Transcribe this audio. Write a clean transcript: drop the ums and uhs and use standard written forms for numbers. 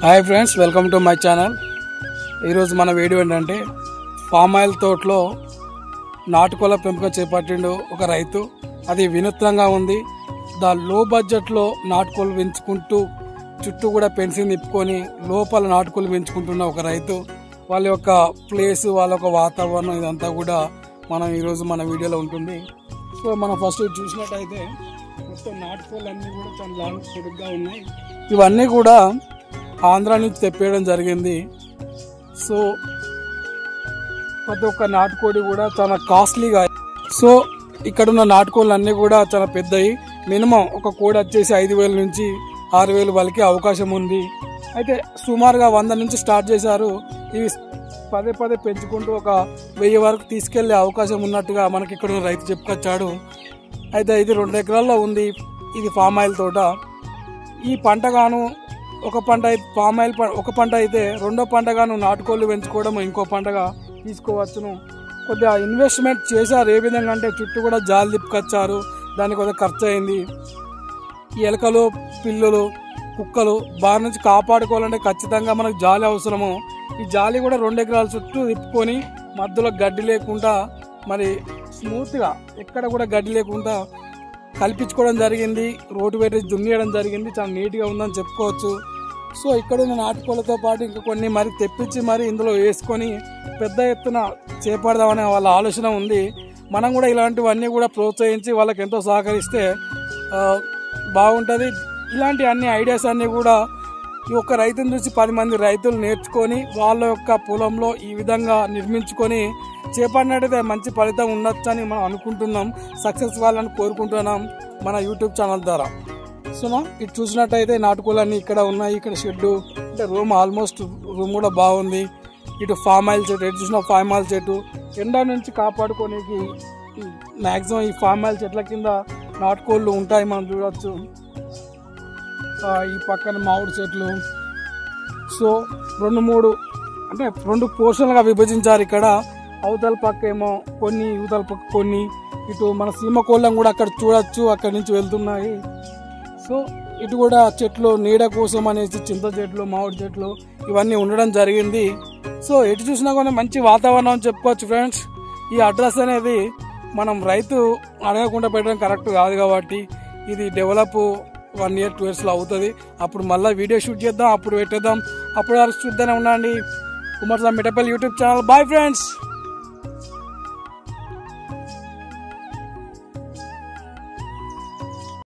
Hi friends, welcome to my channel. ఈరోజు మన video ఏంటంటే పామ్ ఆయిల్ తోటలో నాటుకోళ్ల పెంపకం చేపట్టిండు ఒక రైతు. అది వినూత్నంగా ఉంది. లో బడ్జెట్లో నాటుకోళ్లు పెంచుకుంటూ చుట్టూ కూడా పెన్సిల్ నిప్పుకొని లోపల నాటుకోళ్లు పెంచుకుంటున్న ఒక రైతు. వాళ్ళ యొక్క ప్లేస్, వాళ్ళ యొక్క వాతావరణం ఇదంతా కూడా మనం ఈరోజు మన వీడియోలో ఉంటుంది. సో మనం ఫస్ట్ చూసినట్టయితే మొత్తం నాటుకోళ్లు అన్నీ కూడా చాలా లాంగ్ పొడుగ్గా ఉన్నాయి. ఇవన్నీ కూడా ఆంధ్ర నుంచి తెప్పేయడం జరిగింది. సో ప్రతి ఒక్క నాటుకోడి కూడా చాలా కాస్ట్లీగా. సో ఇక్కడున్న నాటుకోళ్ళు అన్నీ కూడా చాలా పెద్దవి. మినిమం ఒక కోడి వచ్చేసి 5,000 నుంచి 6,000 వరకే అవకాశం ఉంది. అయితే సుమారుగా 100 నుంచి స్టార్ట్ చేశారు. ఇవి పదే పదే పెంచుకుంటూ ఒక 1000 వరకు తీసుకెళ్లే అవకాశం ఉన్నట్టుగా మనకి ఇక్కడ రైతు చెప్పుకొచ్చాడు. అయితే ఇది 2 ఎకరాల్లో ఉంది. ఇది పామ్ ఆయిల్ తోట. ఈ పంటగాను ఒక పంట పామ్ ఆయిల్ ఒక పంట అయితే రెండో పంటగాను నాటుకోళ్లు పెంచుకోవడం ఇంకో పంటగా తీసుకోవచ్చును. కొద్దిగా ఇన్వెస్ట్మెంట్ చేశారు. ఏ విధంగా అంటే చుట్టూ కూడా జాలి తిప్పుకొచ్చారు. దానికి కొద్దిగా ఖర్చు అయింది. ఈ ఎలకలు, పిల్లులు, కుక్కలు బారి నుంచి కాపాడుకోవాలంటే ఖచ్చితంగా మనకు జాలి అవసరము. ఈ జాలి కూడా 2 ఎకరాల చుట్టూ తిప్పుకొని మధ్యలో గడ్డి లేకుండా మరి స్మూత్గా ఎక్కడ కూడా గడ్డి లేకుండా కల్పించుకోవడం జరిగింది. రోడ్డు పెట్టి దున్నియడం జరిగింది. చాలా నీట్గా ఉందని చెప్పుకోవచ్చు. సో ఇక్కడ ఉన్న నాటుకోళ్లతో పాటు ఇంకా కొన్ని మరి తెప్పించి మరి ఇందులో వేసుకొని పెద్ద ఎత్తున చేపడదామనే వాళ్ళ ఆలోచన ఉంది. మనం కూడా ఇలాంటివన్నీ కూడా ప్రోత్సహించి వాళ్ళకి ఎంతో సహకరిస్తే బాగుంటుంది. ఇలాంటి అన్ని ఐడియాస్ అన్నీ కూడా ఈ ఒక్క రైతుని చూసి 10 మంది రైతులు నేర్చుకొని వాళ్ళ యొక్క పొలంలో ఈ విధంగా నిర్మించుకొని చేపడినట్టయితే మంచి ఫలితం ఉండొచ్చని మనం అనుకుంటున్నాం. సక్సెస్ వాళ్ళని కోరుకుంటున్నాం మన యూట్యూబ్ ఛానల్ ద్వారా. సో ఇటు చూసినట్టయితే నాటుకోళ్ళన్నీ ఇక్కడ ఉన్నాయి. ఇక్కడ షెడ్ అంటే రూమ్, ఆల్మోస్ట్ రూమ్ కూడా బాగుంది. ఇటు ఫామ్ ఆయిల్ చెట్టు, ఎటు చూసిన ఫామ్ ఆయిల్ చెట్టు. ఎండ నుంచి కాపాడుకోనికి మ్యాక్సిమం ఈ ఫామ్ ఆయిల్ చెట్ల కింద నాటుకోళ్ళు ఉంటాయి, మనం చూడవచ్చు. ఈ పక్కన మామిడి చెట్లు. సో 2-3 అంటే 2 పోర్షన్లుగా విభజించారు. ఇక్కడ అవతల పక్క ఏమో కొన్ని, యువతల పక్క కొన్ని. ఇటు మన సీమ కోళ్ళం కూడా అక్కడ చూడొచ్చు, అక్కడి నుంచి వెళ్తున్నాయి. సో ఇటు కూడా చెట్లు నీడ కోసం అనేసి చింత చెట్లు, మామిడి చెట్లు ఇవన్నీ ఉండడం జరిగింది. సో ఎటు చూసినా కూడా మంచి వాతావరణం చెప్పుకోవచ్చు ఫ్రెండ్స్. ఈ అడ్రస్ అనేది మనం రైతు అడగకుండా పెట్టడం కరెక్ట్ కాదు కాబట్టి ఇది డెవలప్ 1 year 2 yearsలో అవుతుంది. అప్పుడు మళ్ళీ వీడియో షూట్ చేద్దాం, అప్పుడు పెట్టేద్దాం. అప్పుడు వరకు చూద్దానే ఉండండి Kumar sir Mittapalli YouTube channel. Bye friends.